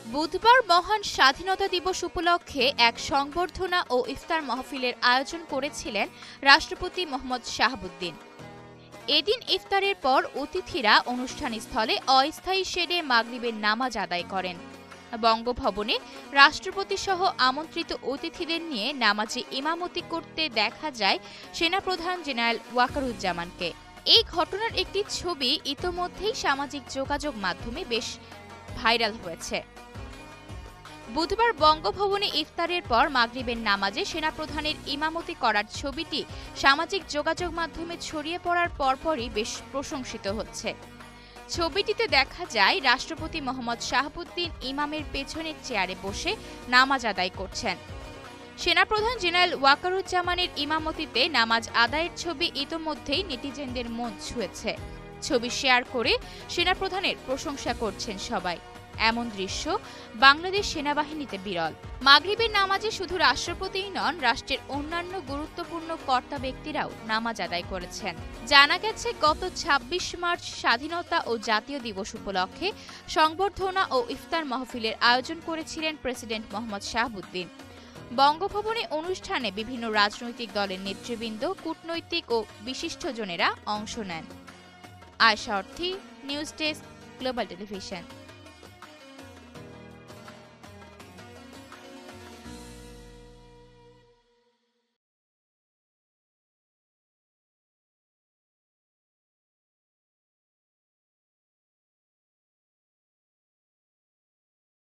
বুধবার মহান স্বাধীনতা দিবস উপলক্ষে এক সংবর্ধনা ও ইফতার মাহফিলের আয়োজন করেছিলেন রাষ্ট্রপতি মোহাম্মদ শাহাবুদ্দিন। এদিন ইফতারের পর অতিথিরা অনুষ্ঠানস্থলে অস্থায়ী শেডে মাগরিবের নামাজ আদায় করেন। বঙ্গভবনে রাষ্ট্রপতি সহ আমন্ত্রিত অতিথিদের নিয়ে নামাজে ইমামতি করতে দেখা যায় সেনাপ্রধান জেনারেল ওয়াকারুজ্জামানকে। এই ঘটনার একটি ছবি ইতোমধ্যেই সামাজিক যোগাযোগ মাধ্যমে বেশ ভাইরাল হয়েছে। বুধবার বঙ্গভবনে ইফতারের পর মাগরিবের নামাজে সেনাপ্রধানের ইমামতি করার ছবিটি সামাজিক যোগাযোগ মাধ্যমে ছড়িয়ে পড়ার পরপরই বেশ প্রশংসিত হচ্ছে। ছবিটিতে দেখা যায় রাষ্ট্রপতি মোহাম্মদ শাহাবুদ্দিন ইমামের পেছনের চেয়ারে বসে নামাজ আদায় করছেন। সেনাপ্রধান জেনারেল ওয়াকারুজ্জামানের ইমামতিতে নামাজ আদায়ের ছবি ইতোমধ্যেই নেটিজেনদের মন ছুঁয়েছে। ছবি শেয়ার করে সেনাপ্রধানের প্রশংসা করছেন সবাই। এমন দৃশ্য বাংলাদেশ সেনাবাহিনীতে বিরল। মাগরিবের নামাজে শুধু রাষ্ট্রপতিই নন, রাষ্ট্রের অন্যান্য গুরুত্বপূর্ণ কর্তা ব্যক্তিরাও নামাজ আদায় করেছেন। জানা গেছে, গত ২৬ মার্চ স্বাধীনতা ও জাতীয় দিবস উপলক্ষে সংবর্ধনা ও ইফতার মাহফিলের আয়োজন করেছিলেন প্রেসিডেন্ট মোহাম্মদ শাহাবুদ্দিন। বঙ্গভবনে অনুষ্ঠানে বিভিন্ন রাজনৈতিক দলের নেতৃবৃন্দ, কূটনৈতিক ও বিশিষ্টজনেরা অংশ নেন। আয়শা অর্থী, নিউজ ডেস্ক, গ্লোবাল টেলিভিশন।